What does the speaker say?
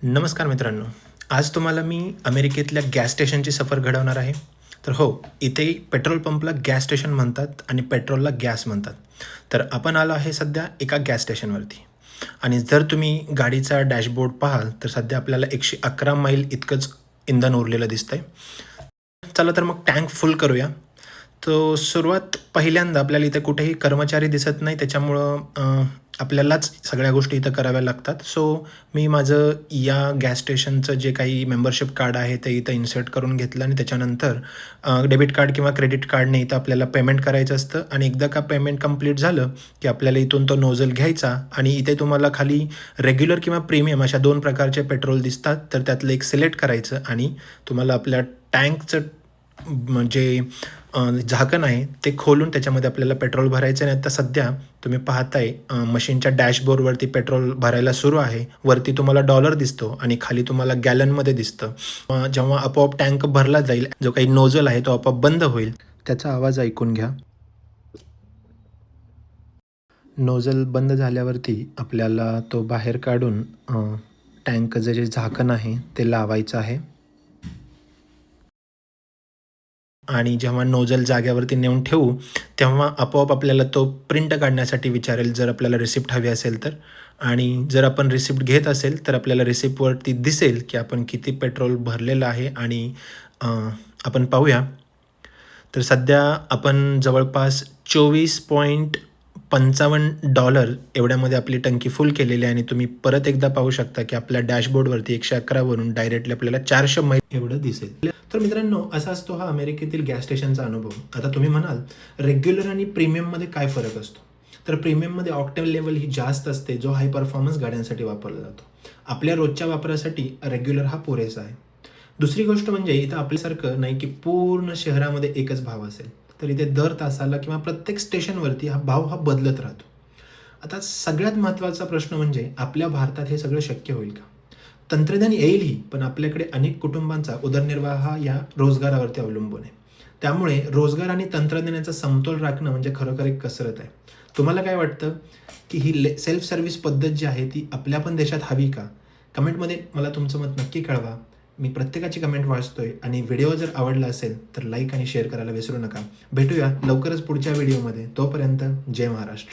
नमस्कार मित्रांनो. आज तुम्हाला मी अमेरिकेतल्या गॅस स्टेशनची सफर घडवणार आहे. तर हो, इथे पेट्रोल पंपला गॅस स्टेशन म्हणतात आणि पेट्रोलला गॅस म्हणतात. तर आपण आलो आहे सध्या एका गॅस स्टेशनवरती आणि जर तुम्ही गाडीचा डॅशबोर्ड पाहाल, तर सध्या आपल्याला 111 मैल इतकंच इंधन उरलेलं दिसतंय. चला तर मग टँक फुल करूया. तो सुरुवात पहिल्यांदा आपल्याला इथे कुठेही कर्मचारी दिसत नाही, त्याच्यामुळं आपल्यालाच सगळ्या गोष्टी इथं कराव्या लागतात. सो मी माझं या गॅस स्टेशनचं जे काही मेंबरशिप कार्ड आहे ते इथं इन्सर्ट करून घेतलं आणि त्याच्यानंतर डेबिट कार्ड किंवा क्रेडिट कार्डने इथं आपल्याला पेमेंट करायचं असतं आणि एकदा का पेमेंट कंप्लीट झालं, की आपल्याला इथून तो नोझल घ्यायचा आणि इथे तुम्हाला खाली रेग्युलर किंवा प्रीमियम अशा 2 प्रकारचे पेट्रोल दिसतात. तर त्यातलं एक सिलेक्ट करायचं आणि तुम्हाला आपल्या टँकचं म्हणजे झाकण आहे ते खोलून त्याच्यामध्ये आपल्याला पेट्रोल भरायचं आहे. आता सध्या तुम्ही पाहताय मशीनच्या डॅशबोर्डवरती पेट्रोल भरायला सुरू आहे. वरती तुम्हाला डॉलर दिसतो आणि खाली तुम्हाला गॅलनमध्ये दिसतं. जेव्हा आपोआप टँक भरला जाईल, जो काही नोझल आहे तो आपोआप बंद होईल. त्याचा आवाज ऐकून घ्या. नोझल बंद झाल्यावरती आपल्याला तो बाहेर काढून टँकचं जे झाकण आहे ते लावायचं आहे. आणि जेव्हा नोझल जागेवरती नेऊन ठेवू, तेव्हा आपोआप आपल्याला तो प्रिंट काढण्यासाठी विचारेल, जर आपल्याला रिसिप्ट हवी असेल तर. आणि जर आपण रिसिप्ट घेत असेल, तर आपल्याला रिसिप्टवरती दिसेल, की आपण किती पेट्रोल भरलेलं आहे आणि आपण पाहूया. तर सध्या आपण जवळपास $24.55 एवढ्यामध्ये आपली टंकी फुल केलेली आहे आणि तुम्ही परत एकदा पाहू शकता, की आपल्या डॅशबोर्डवरती 111 वरून डायरेक्टली आपल्याला 400 मैल एवढं दिसेल. तर मित्रांनो, असा असतो हा अमेरिकेतील गॅस स्टेशनचा अनुभव. आता तुम्ही म्हणाल, रेग्युलर आणि प्रीमियममध्ये काय फरक असतो? तर प्रीमियममध्ये ऑक्टेन लेवल ही जास्त असते, जो हाय परफॉर्मन्स गाड्यांसाठी वापरला जातो. आपल्या रोजच्या वापरासाठी रेग्युलर हा पुरेसा आहे. दुसरी गोष्ट म्हणजे इथं आपल्यासारखं नाही की पूर्ण शहरामध्ये एकच भाव असेल. तर इथे दर तासाला किंवा प्रत्येक स्टेशनवरती हा भाव बदलत राहतो. आता सगळ्यात महत्त्वाचा प्रश्न म्हणजे आपल्या भारतात हे सगळं शक्य होईल का? तंत्रज्ञान येईलही, पण आपल्याकडे अनेक कुटुंबांचा उदरनिर्वाह हा या रोजगारावरती अवलंबून आहे. त्यामुळे रोजगार आणि तंत्रज्ञानाचा समतोल राखणं म्हणजे खरोखर एक कसरत आहे. तुम्हाला काय वाटतं, की ही सेल्फ सर्व्हिस पद्धत जी आहे ती आपल्या पण देशात हवी का? कमेंटमध्ये मला तुमचं मत नक्की कळवा. मी प्रत्येकाची कमेंट वाचतोय आणि व्हिडिओ जर आवडला असेल तर लाईक आणि शेअर करायला विसरू नका. भेटूया लवकरच पुढच्या व्हिडिओमध्ये. तोपर्यंत जय महाराष्ट्र.